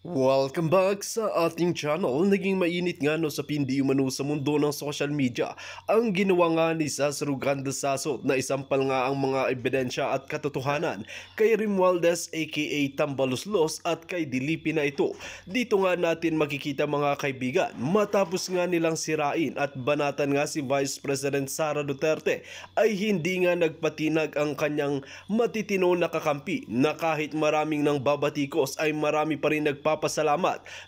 Welcome back sa ating channel. Naging mainit nga no sa pindi umano sa mundo ng social media ang ginawa nga ni Cesar Uganda Sasot na isampal nga ang mga ebidensya at katotohanan kay Romualdez aka Tambaluslos at kay Dilipi na ito. Dito nga natin makikita mga kaibigan, matapos nga nilang sirain at banatan nga si Vice President Sara Duterte ay hindi nga nagpatinag ang kanyang matitino na kakampi na kahit maraming nang babatikos ay marami pa rin nagpapasalamat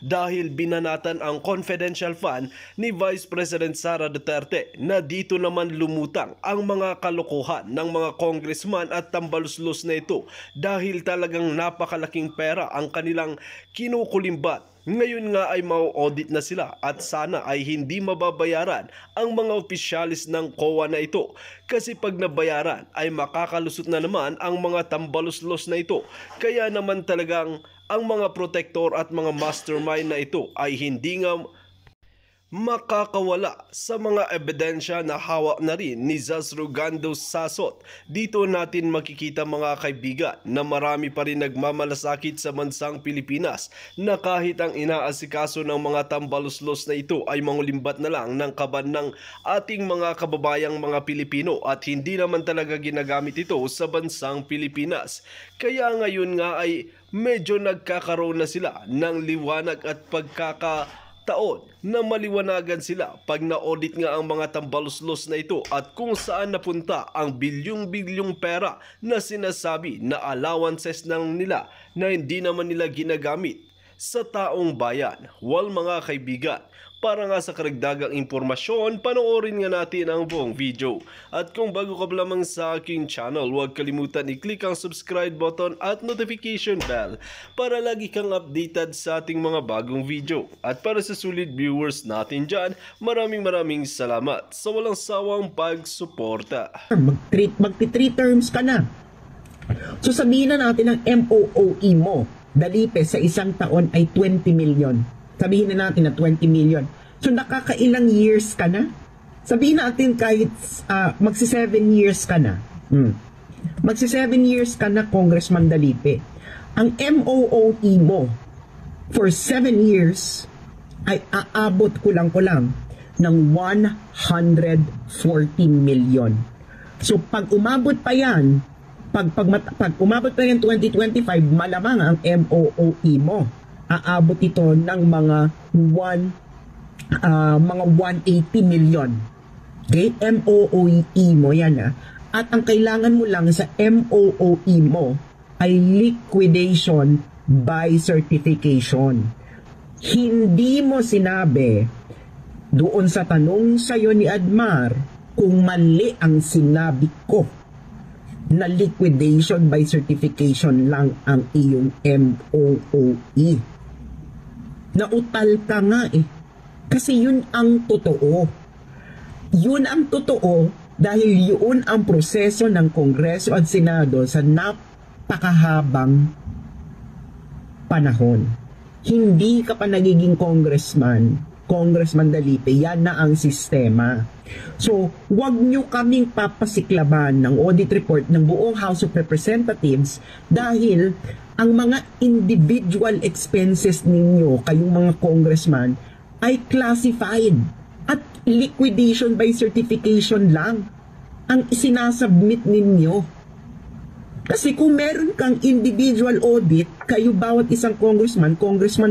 dahil binanatan ang confidential fund ni Vice President Sara Duterte na dito naman lumutang ang mga kalokohan ng mga congressman at tambaluslos na ito dahil talagang napakalaking pera ang kanilang kinukulimbat. Ngayon nga ay mau-audit na sila at sana ay hindi mababayaran ang mga opisyalis ng COA na ito kasi pag nabayaran ay makakalusot na naman ang mga tambaluslos na ito. Kaya naman talagang ang mga protector at mga mastermind na ito ay hindi nga makakawala sa mga ebidensya na hawak na rin ni Cesar Uganda Sasot. Dito natin makikita mga kaibigan na marami pa rin nagmamalasakit sa bansang Pilipinas na kahit ang inaasikaso ng mga tambaluslos na ito ay mangulimbat na lang ng kaban ng ating mga kababayang mga Pilipino at hindi naman talaga ginagamit ito sa bansang Pilipinas. Kaya ngayon nga ay medyo nagkakaroon na sila ng liwanag at taon na maliwanagan sila pag na-audit nga ang mga tambaluslos na ito at kung saan napunta ang bilyong-bilyong pera na sinasabi na allowances ng nila na hindi naman nila ginagamit sa taong bayan. Well mga kaibigan, para nga sa karagdagang impormasyon, panoorin nga natin ang buong video. At kung bago ka lamang sa aking channel, huwag kalimutan i-click ang subscribe button at notification bell para lagi kang updated sa ating mga bagong video. At para sa sulit viewers natin dyan, maraming salamat sa walang sawang pagsuporta. Magti-3 terms ka na. So sabihin na natin ang MOOE mo, Dalipe, sa isang taon ay 20 million. Sabihin na natin na 20 million. So nakakailang years ka na? Sabihin natin kahit magsi 7 years ka na. Magsi 7 years ka na, Congressman Dalipe. Ang MOOE mo for 7 years ay aabot kulang ng 140 million. So pag umabot pa yan, pag umabot pa yan 2025, malamang ang MOOE mo aabot ito ng mga 180 million. Okay? MOOE mo yan. At ang kailangan mo lang sa MOOE mo ay liquidation by certification. Hindi mo sinabi doon sa tanong sa'yo ni Admar kung mali ang sinabi ko na liquidation by certification lang ang iyong MOOE. Nautal ka nga eh. Kasi yun ang totoo. Yun ang totoo dahil yun ang proseso ng Kongreso at Senado sa napakahabang panahon. Hindi ka pa nagiging Congressman Dalipe, yan na ang sistema. So, wag nyo kaming papasiklaban ng audit report ng buong House of Representatives dahil ang mga individual expenses ninyo, kayong mga congressman, ay classified at liquidation by certification lang ang isinasubmit ninyo. Kasi kung meron kang individual audit, kayo bawat isang Congressman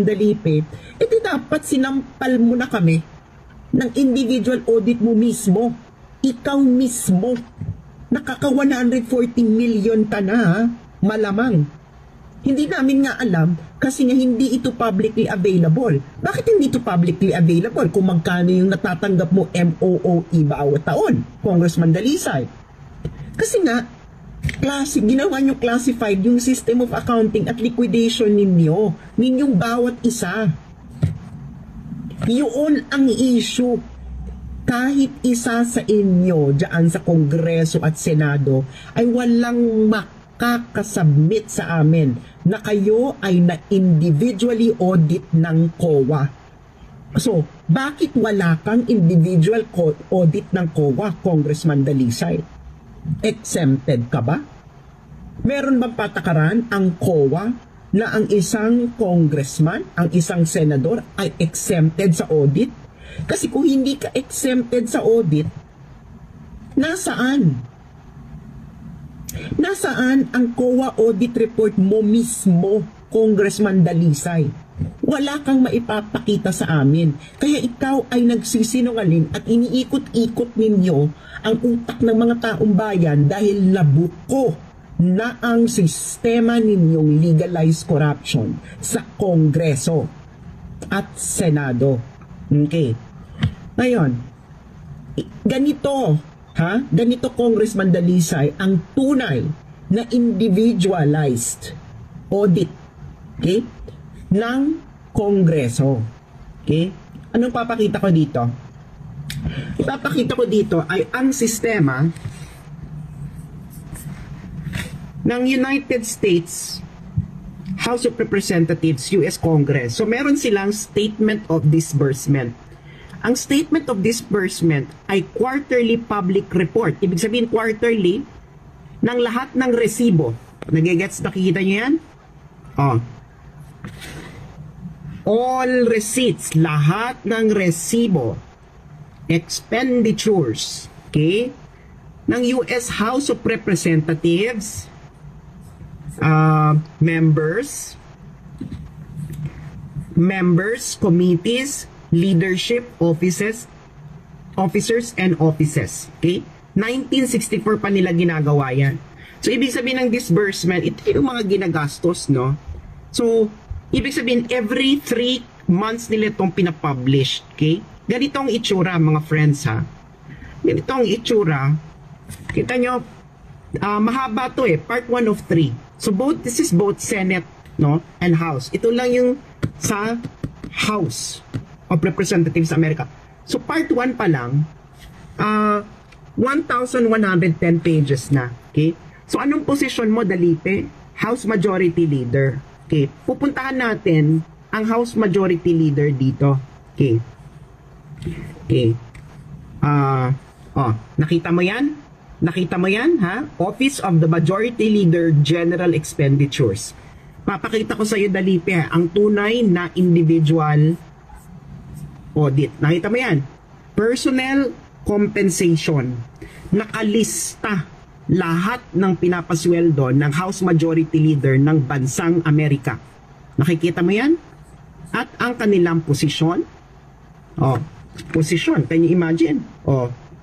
Dalipe, ito dapat sinampal mo na kami ng individual audit mo mismo. Ikaw mismo. Nakaka 140 million ka na, malamang. Hindi namin nga alam kasi nga hindi ito publicly available. Bakit hindi ito publicly available kung magkano yung natatanggap mo MOOE bawat taon, Congressman Dalisay? Kasi nga, ginawa nyo classified yung system of accounting at liquidation ninyong bawat isa. Yun ang issue. Kahit isa sa inyo dyan sa Kongreso at Senado ay walang makakasubmit sa amin na kayo ay na-individually audit ng COA. So, bakit wala kang individual audit ng COA, Congressman Dalisay? Exempted ka ba? Meron bang patakaran ang COA na ang isang congressman, ang isang senador ay exempted sa audit? Kasi kung hindi ka exempted sa audit, nasaan? Nasaan ang COA audit report mo mismo, Congressman Dalisay? Wala kang maipapakita sa amin. Kaya ikaw ay nagsisinungaling at iniikot-ikot ninyo ang utak ng mga taong bayan dahil nabuko na ang sistema ninyong legalized corruption sa Kongreso at Senado. Okay. Ngayon, ganito, ganito Congressman Dalisay ang tunay na individualized audit, okay, ng Kongreso. Okay? Anong papakita ko dito? Ipapakita ko dito ay ang sistema ng United States House of Representatives, US Congress. So meron silang statement of disbursement. Ang statement of disbursement ay quarterly public report. Ibig sabihin quarterly ng lahat ng resibo. Nagigets? Nakikita niyo yan? Oh. All receipts, lahat ng resibo, expenditures, okay, ng US House of Representatives, members, committees, leadership, officers, and offices. Okay? 1964 pa nila ginagawa yan. So, ibig sabihin ng disbursement, ito yung mga ginagastos, no? So, ibig sabihin, every 3 months nila itong pinapublish. Okay? Ganito ang itsura, mga friends, ha? Ganito ang itsura. Kita nyo, mahaba to part 1 of 3. So, this is both Senate, no, and House. Ito lang yung sa House of Representatives America. So, part 1 pa lang, 1,110 pages na. Okay? So, anong posisyon mo, Dalipe? House Majority Leader. Okay? Pupuntahan natin ang House Majority Leader dito. Okay? Okay. Nakita mo yan? Nakita mo yan, ha? Office of the Majority Leader, General Expenditures. Papakita ko sa iyo, Dalipe, ang tunay na individual audit. Nakita mo yan? Personnel compensation. Nakalista lahat ng pinapasweldo ng House Majority Leader ng bansang Amerika. Nakikita mo yan? At ang kanilang posisyon. Posisyon. Can you imagine?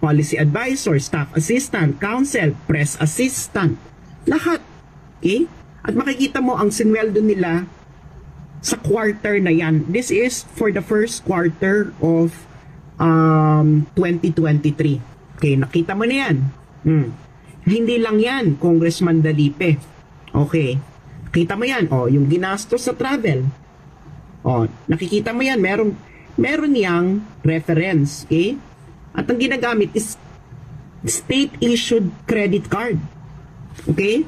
Policy advisor, staff assistant, counsel, press assistant. Lahat. Okay? At makikita mo ang sinweldo nila sa quarter na yan. This is for the first quarter of 2023. Okay, nakita mo na yan. Hindi lang yan, Congressman Dalipe. Okay. Nakita mo yan. Yung ginastos sa travel. Nakikita mo yan. Meron yang reference. Okay? At ang ginagamit is state-issued credit card. Okay?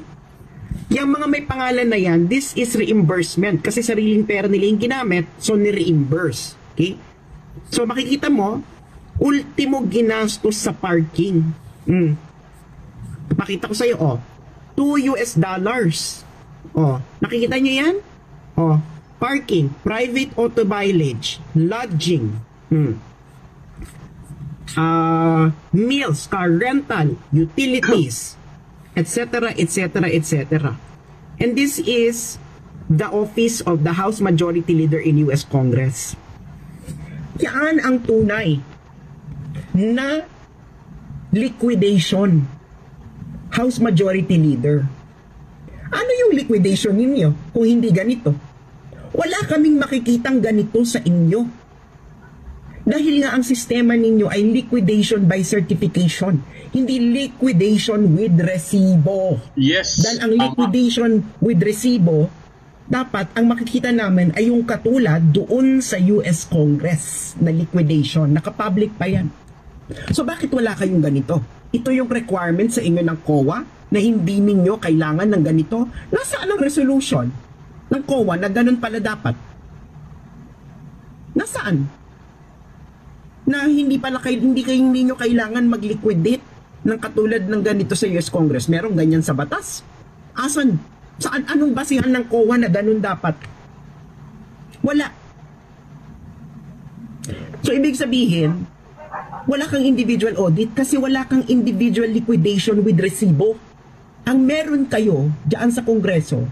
Yung mga may pangalan na yan, this is reimbursement. Kasi sariling pera nila yung ginamit, so ni-reimburse. Okay? So makikita mo, ultimo ginastos sa parking. Makita ko sa'yo, $2. Nakikita nyo yan? Parking, private auto mileage, lodging, meals, car rental, utilities, etc., etc., etc. And this is the office of the House Majority Leader in US Congress. Yan ang tunay na liquidation. House Majority Leader. Ano yung liquidation ninyo kung hindi ganito? Wala kaming makikitang ganito sa inyo. Dahil nga ang sistema ninyo ay liquidation by certification, hindi liquidation with resibo. Yes. Dahil ang liquidation with resibo, dapat ang makikita namin ay yung katulad doon sa US Congress na liquidation. Nakapublic pa yan. So bakit wala kayong ganito? Ito yung requirement sa inyo ng COA na hindi ninyo kailangan ng ganito. Nasaan ang resolution ng COA na ganun pala dapat? Nasaan? Na hindi nyo kailangan mag-liquidate ng katulad ng ganito sa US Congress. Merong ganyan sa batas? Asan? Saan, anong basihan ng COA na ganun dapat? Wala. So, ibig sabihin, wala kang individual audit kasi wala kang individual liquidation with resibo. Ang meron kayo diyan sa Kongreso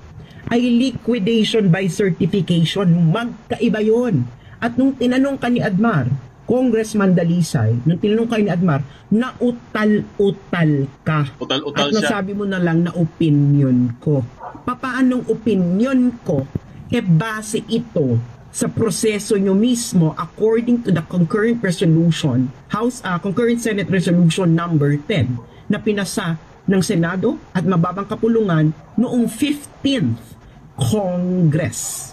ay liquidation by certification. Magkaiba yun. At nung tinanong ka ni Admar, Congressman Dalisay, nung tinanong ka ni Admar, nautal-utal ka. Utal-utal at nasabi mo na lang na opinion ko. Papaanong opinion ko? Base ito sa proseso nyo mismo according to the concurrent resolution, concurrent Senate Resolution number 10 na pinasa ng Senado at mababang kapulungan noong 15th Congress.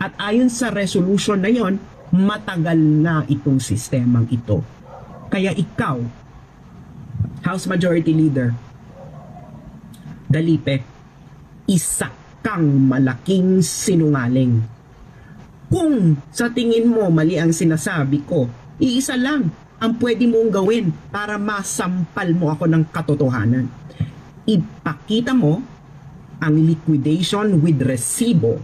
At ayon sa resolution na yon, matagal na itong sistemang ito. Kaya ikaw, House Majority Leader Dalipe, isa kang malaking sinungaling. Kung sa tingin mo mali ang sinasabi ko, iisa lang ang pwede mong gawin para masampal mo ako ng katotohanan. Ipakita mo ang liquidation with resibo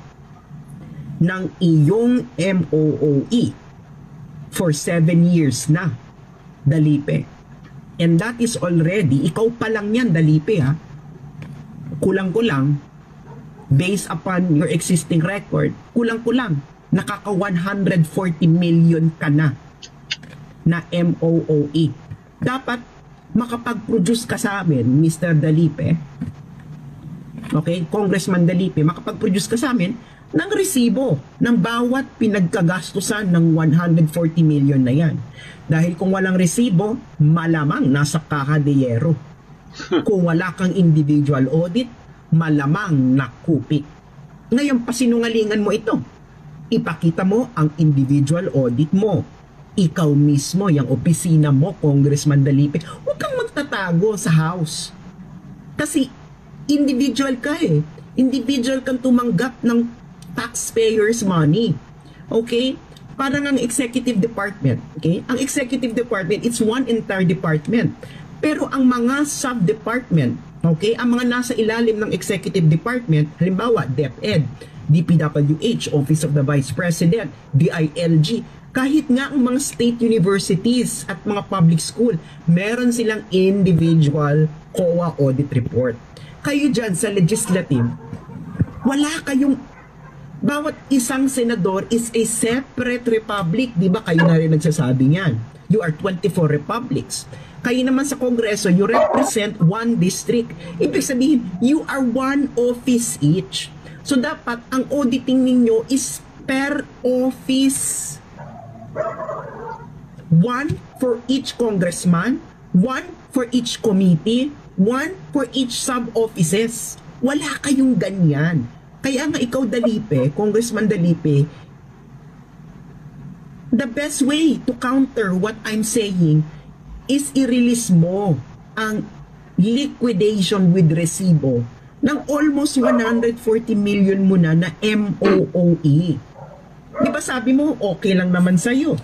ng iyong MOOE for 7 years na, Dalipe. And that is already, ikaw pa lang yan, Dalipe, ha? Kulang-kulang, based upon your existing record, kulang-kulang, nakaka 140 million ka na MOOE. Dapat makapag-produce ka sa amin, Mr. Dalipe, okay, Congressman Dalipe, makapag-produce ka sa amin ng resibo ng bawat pinagkagastusan ng 140 million na yan. Dahil kung walang resibo, malamang nasa kakadeyero. Kung wala kang individual audit, malamang nakupit. Ngayon, pasinungalingan mo ito. Ipakita mo ang individual audit mo. Ikaw mismo, yung opisina mo, Congressman Dalipe, huwag kang magtatago sa House. Kasi individual ka eh. Individual kang tumanggap ng taxpayers' money. Okay? Parang ang executive department. Okay? Ang executive department, it's one entire department. Pero ang mga sub-department, okay, ang mga nasa ilalim ng executive department, halimbawa, DepEd, DPWH, Office of the Vice President, DILG, kahit nga ang mga state universities at mga public school, meron silang individual COA audit report. Kayo dyan sa legislative, wala kayong, bawat isang senador is a separate republic. Di ba kayo na rin nagsasabi niyan? You are 24 republics. Kayo naman sa Kongreso, you represent one district. Ibig sabihin, you are one office each. So dapat ang auditing ninyo is per office. One for each congressman, one for each committee, one for each sub-offices. Wala kayong ganyan. Kaya nga ikaw, Dalipe, Congressman Dalipe, the best way to counter what I'm saying is i-release mo ang liquidation with resibo ng almost 140 million mo na MOOE. Di ba sabi mo, okay lang naman sa'yo?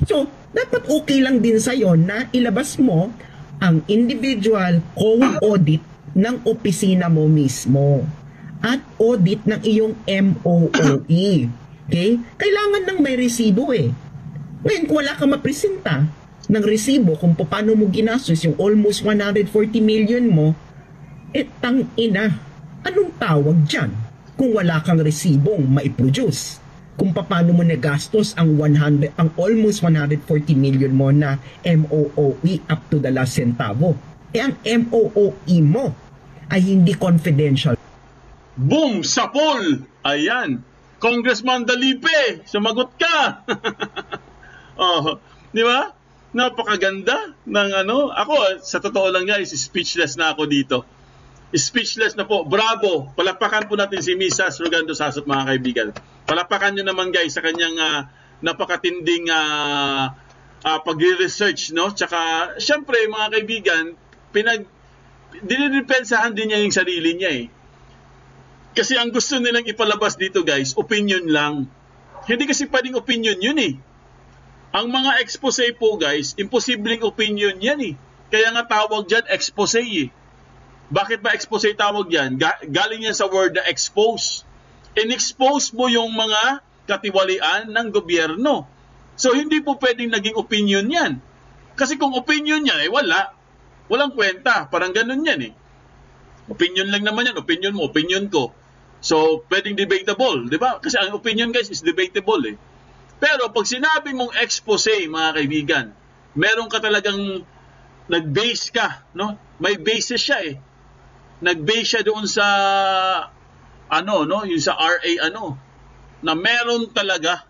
So, dapat okay lang din sa'yo na ilabas mo ang individual COA audit ng opisina mo mismo at audit ng iyong MOOE. Okay? Kailangan ng may resibo eh. Ngayon, kung wala ka mapresenta ng resibo kung paano mo ginastos yung almost 140 million mo, tang ina, anong tawag dyan kung wala kang resibong maiproduce? Kung paano mo nagastos ang almost 140 million mo na MOOE up to the last centavo. Ang MOOE mo ay hindi confidential. Boom! Sapol! Ayan! Congressman Dalipe! Sumagot ka! Oh, di ba? Napakaganda ng ano. Ako, sa totoo lang guys, speechless na ako dito. Speechless na po. Bravo! Palapakan po natin si Mrs. Rogando Sasot, mga kaibigan. Palapakan nyo naman guys sa kanyang napakatinding pag-research, no? Tsaka, syempre mga kaibigan, dinidepensahan din niya yung sarili niya eh. Kasi ang gusto nilang ipalabas dito guys, opinion lang. Hindi kasi pwedeng opinion yun eh. Ang mga expose po guys, imposibleng opinion yan eh. Kaya nga tawag dyan expose eh. Bakit ba expose tawag yan? Galing yan sa word na expose. In-expose mo yung mga katiwalian ng gobyerno. So, hindi po pwedeng naging opinion yan. Kasi kung opinion yan, wala. Walang kwenta. Parang ganun yan eh. Opinion lang naman yan. Opinion mo, opinion ko. So, pwedeng debatable. Di ba? Kasi ang opinion guys is debatable eh. Pero pag sinabi mong expose, mga kaibigan, meron ka talagang nag-base ka. No? May basis siya eh. Nag-base siya doon sa yung sa RA na meron talaga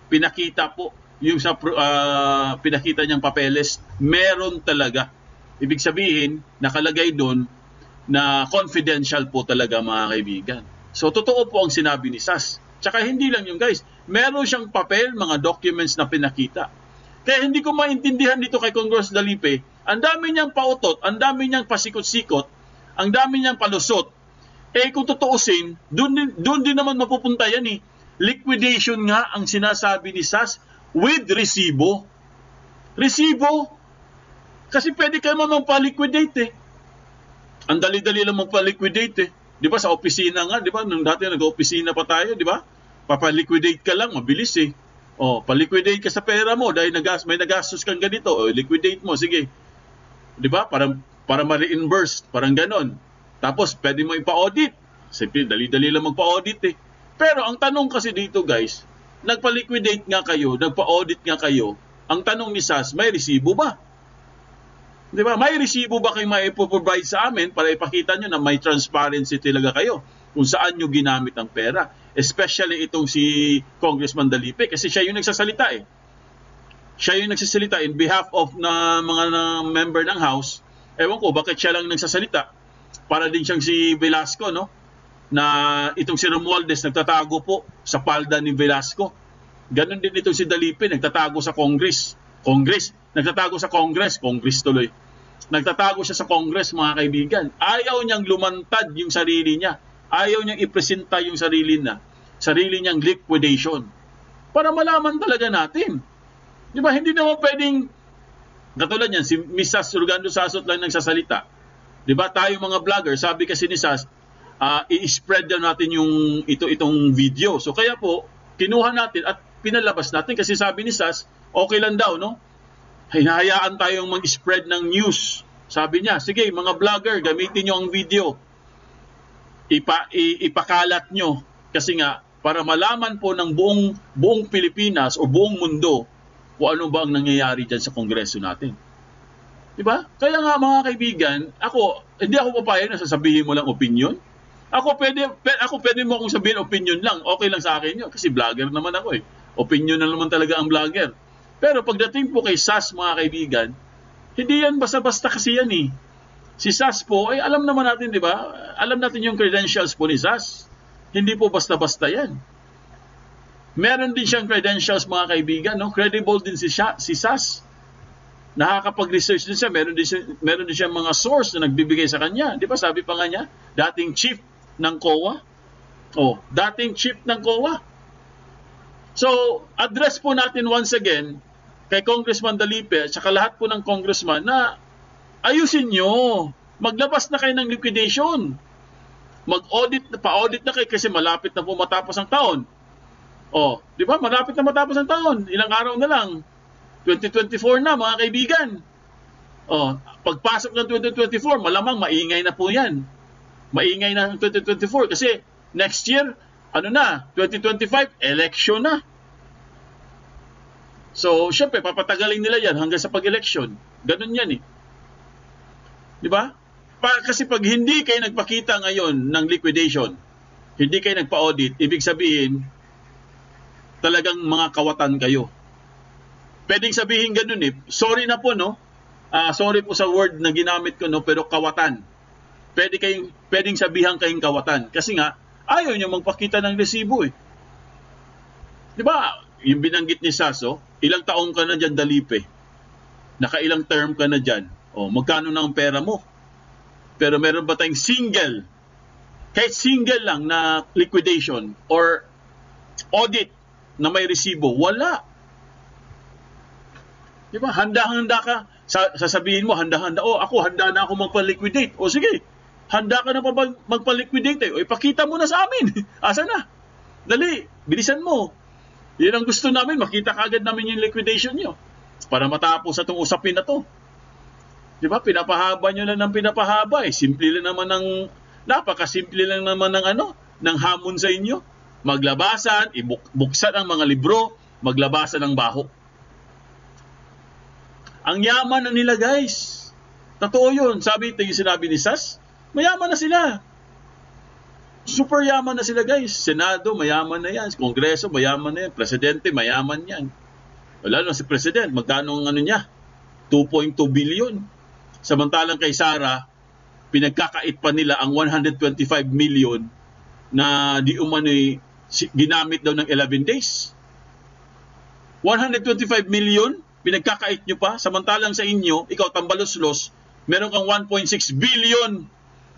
pinakita po yung sa pinakita niyang papeles, meron talaga. Ibig sabihin, nakalagay doon na confidential po talaga, mga kaibigan. So totoo po ang sinabi ni SAS. Tsaka hindi lang yung guys, meron siyang papel, mga documents na pinakita. Kaya hindi ko maintindihan dito kay Congressman Dalipe, ang dami niyang pautot, ang dami niyang pasikot-sikot, ang dami niyang palusot. Kung tutuusin, doon din naman mapupunta yan eh. Liquidation nga ang sinasabi ni SAS with resibo. Resibo? Kasi pwede kayo magpa-liquidate eh. Ang dali-dali lang magpa-liquidate eh. Di ba sa opisina nga, di ba? Nung dati nag-opisina pa tayo, di ba? Papa-liquidate ka lang, mabilis eh. Pa-liquidate ka sa pera mo dahil may nagastos kang ganito. Liquidate mo, sige. Di ba? Para ma-reimburse, parang ganon. Tapos, pwede mo ipa-audit. Siyempre, dali-dali lang magpa-audit eh. Pero ang tanong kasi dito guys, nagpa-liquidate nga kayo, nagpa-audit nga kayo, ang tanong ni SAS, may resibo ba? Di ba? May resibo ba kayo mai-provide sa amin para ipakita nyo na may transparency talaga kayo kung saan nyo ginamit ang pera? Especially itong si Congressman Dalipe kasi siya yung nagsasalita eh. Siya yung nagsasalita in behalf of na mga member ng House. Ewan ko, bakit siya lang nagsasalita? Para din siyang si Velasco, no? Na itong si Romualdez nagtatago po sa palda ni Velasco. Ganon din itong si Dalipe, nagtatago sa Congress. Nagtatago sa Congress tuloy. Nagtatago siya sa Congress, mga kaibigan. Ayaw niyang lumantad yung sarili niya. Ayaw niyang ipresenta yung sarili niyang liquidation. Para malaman talaga natin. Di ba, hindi naman pwedeng, katulad yan, si Mrs. Rugando Sasot lang nagsasalita. Di ba, tayo mga vlogger, sabi kasi ni SAS, i-spread daw natin yung itong video. So kaya po, kinuha natin at pinalabas natin kasi sabi ni SAS, okay lang daw, no? Hinahayaan tayong mag-spread ng news. Sabi niya, sige mga vlogger, gamitin nyo ang video. Ipakalat nyo. Kasi nga, para malaman po ng buong Pilipinas o buong mundo kung ano ba ang nangyayari dyan sa Kongreso natin. Diba? Kaya nga mga kaibigan, hindi ako papayag na sasabihin mo lang opinion. Ako pwede mo akong sabihin opinion lang. Okay lang sa akin yun. Kasi vlogger naman ako eh. Opinion na naman talaga ang vlogger. Pero pagdating po kay SAS, mga kaibigan, hindi yan basta-basta kasi yan eh. Si SAS po, ay alam naman natin, di ba? Alam natin yung credentials po ni SAS. Hindi po basta-basta yan. Meron din siyang credentials, mga kaibigan, no? Credible din si SAS. Nakakapag-research din siya. Meron din siya mga source na nagbibigay sa kanya. Di ba? Sabi pa nga niya, dating chief ng COA. Dating chief ng COA. So, address po natin once again kay Congressman Dalipe at saka lahat po ng congressman na ayusin nyo. Maglabas na kayo ng liquidation. Pa-audit na kayo kasi malapit na po matapos ang taon. Di ba? Malapit na matapos ang taon. Ilang araw na lang. 2024 na, mga kaibigan. Pagpasok ng 2024, malamang maingay na po yan. Maingay na ng 2024 kasi next year, 2025, election na. So, syempre, papatagalin nila yan hanggang sa pag-election. Ganun yan eh. Di ba? Kasi pag hindi kayo nagpakita ngayon ng liquidation, hindi kayo nagpa-audit, ibig sabihin, talagang mga kawatan kayo. Pwedeng sabihin ganun eh. Sorry na po, no? Sorry po sa word na ginamit ko, no? Pero kawatan. Pwedeng sabihan kayong kawatan. Kasi nga, ayaw niyo magpakita ng resibo eh. Di ba? Yung binanggit ni SAS, ilang taong ka na dyan, Dalipe? Nakailang term ka na dyan? Magkano na ang pera mo? Pero meron ba tayong single, kahit single lang na liquidation or audit na may resibo? Wala. Diba? Handa-handa ka. Sasabihin mo, handa-handa. Ako, handa na ako magpa-liquidate. Sige, Handa ka na pa magpa-liquidate O ipakita mo na sa amin. Asa na? Dali, bilisan mo. Yan ang gusto namin, makita kagad namin yung liquidation nyo. Para matapos itong usapin na to. Di ba? Pinapahaba nyo lang ng pinapahaba Simple lang naman napakasimple lang naman ng hamon sa inyo. Maglabasan, buksan ang mga libro, maglabasan ng baho. Ang yaman na nila, guys. Totoo yun. Sinabi ni Sas, mayaman na sila. Super yaman na sila, guys. Senado, mayaman na yan. Kongreso, mayaman na yan. Presidente, mayaman yan. Wala na si President. Magkano ang niya? 2.2 billion. Samantalang kay Sara, pinagkakait pa nila ang 125 million na di umano'y ginamit daw ng 11 days. 125 million, pinagkakait nyo pa. Samantalang sa inyo, ikaw tambalos-los, meron kang 1.6 billion.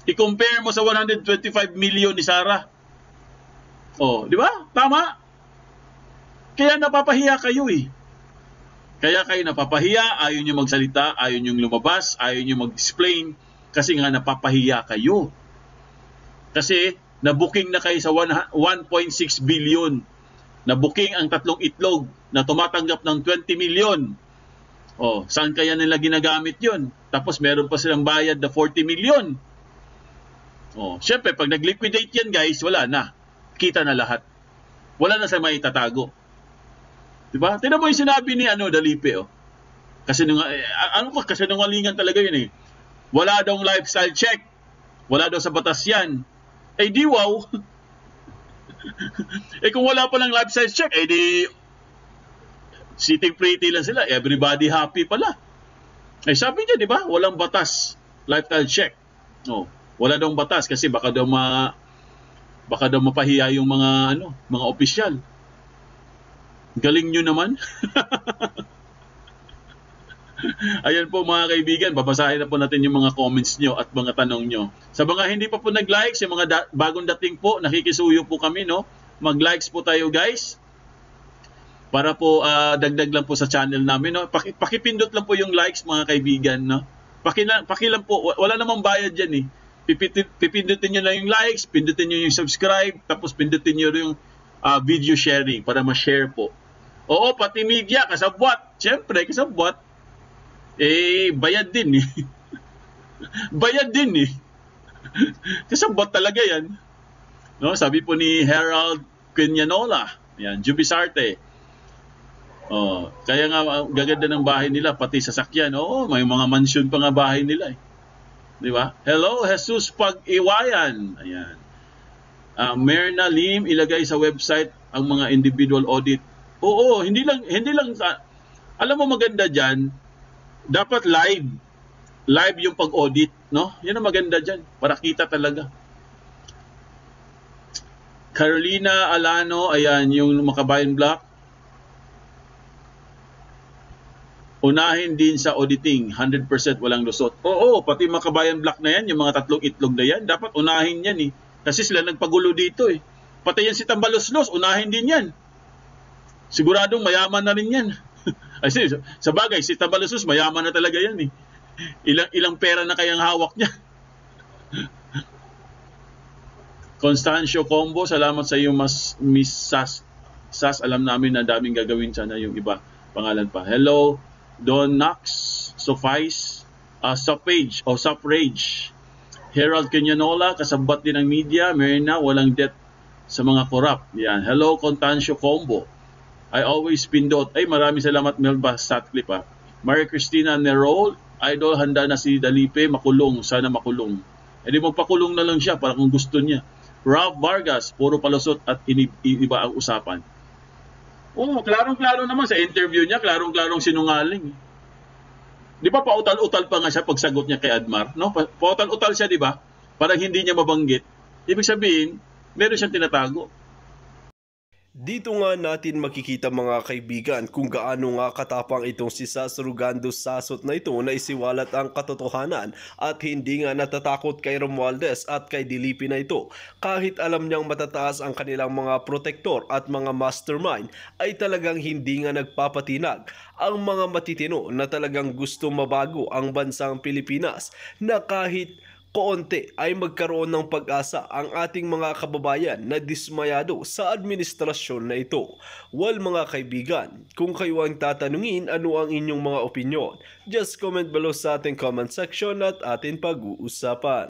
I-compare mo sa 125 million ni Sara. Di ba? Tama? Kaya napapahiya kayo Kaya kayo napapahiya, ayaw nyo magsalita, ayaw nyo lumabas, ayaw nyo mag-explain, kasi nga napapahiya kayo. Kasi na-booking na kayo sa 1.6 billion. Na-booking ang 3 itlog na tumatanggap ng 20 million. Saan kaya nila ginagamit yun? Tapos meron pa silang bayad na 40 million. Syempre, pag nag-liquidate yan, guys, wala na. Kita na lahat. Wala na sa may tatago. Diba? Tignan mo yung sinabi ni Dalipe. Kasinungalingan talaga yun Wala daw lifestyle check. Wala daw sa batas yan. Di wow. Kung wala pa ng lifestyle check, di sitting pretty lang sila. Everybody happy pala. Sabi niya, di ba? Walang batas. Lifestyle check. Wala daw batas kasi baka daw mapahiya yung mga opisyal. Galing nyo naman. Ayan po mga kaibigan, babasahin na po natin yung mga comments nyo at mga tanong nyo. Sa mga hindi pa po nag-likes, yung mga bagong dating po, nakikisuyo po kami, mag-likes po tayo, guys. Para po dagdag lang po sa channel namin, Pakipindot lang po yung likes, mga kaibigan, Pakilang po, wala namang bayad dyan Pipindutin nyo lang yung likes, pindutin nyo yung subscribe, tapos pindutin nyo yung video sharing para ma-share po. Oo, pati media, kasabwat. Siyempre, kasabwat. Bayad din Bayad din Kasabwat talaga yan. Sabi po ni Harold Quinanola, yan, Jubisarte. Kaya nga gaganda ng bahay nila, pati sasakyan. May mga mansion pa nga bahay nila Di ba? Hello, Jesus Pag-iwayan. Ayan. Merna Lim, ilagay sa website ang mga individual audit. Oo, hindi lang alam mo maganda diyan, dapat live yung pag-audit, Yan ang maganda diyan, para kita talaga. Carolina Alano, ayan yung Makabayan Block. Unahin din sa auditing, 100% walang lusot. Oo, pati Makabayan Block na yan, yung mga 3 itlog na yan, dapat unahin yan Kasi sila nagpagulo dito Pati yan si Tambalos-los, unahin din yan. Siguradong mayaman na rin yan. Sa bagay, si Tambalos-los, mayaman na talaga yan Ilang pera na kayang hawak niya. Constancio Combo, salamat sa iyo, Miss Sas. Sas, alam namin na daming gagawin sana yung iba. Pangalan pa. Hello, Don Knox, Suffice, Suffrage. Harold Quinanola, kasabot din ng media. Merna, walang debt sa mga korap. Yan. Hello, Constancio Combo. I always pindot. Maraming salamat, Melba Satcliffe. Maria Cristina Nerol, idol, handa na si Dalipe, makulong. Sana makulong. Di magpakulong na lang siya para kung gusto niya. Ralph Vargas, puro palusot at iba ang usapan. Klarong-klaro naman sa interview niya, klarong-klarong sinungaling. Di ba pautal-utal pa nga siya pagsagot niya kay Admar? Pautal-utal siya, di ba? Parang hindi niya mabanggit. Ibig sabihin, meron siyang tinatago. Dito nga natin makikita mga kaibigan kung gaano nga katapang itong si Sas Rugando Sasot na ito na isiwalat ang katotohanan at hindi nga natatakot kay Romualdez at kay Dilipi na ito. Kahit alam niyang matataas ang kanilang mga protektor at mga mastermind ay talagang hindi nga nagpapatinag ang mga matitino na talagang gusto mabago ang bansang Pilipinas na kahit koonti ay magkaroon ng pag-asa ang ating mga kababayan na dismayado sa administrasyon na ito. Well mga kaibigan, kung kayo ang tatanungin ano ang inyong mga opinyon, just comment below sa ating comment section at ating pag-uusapan.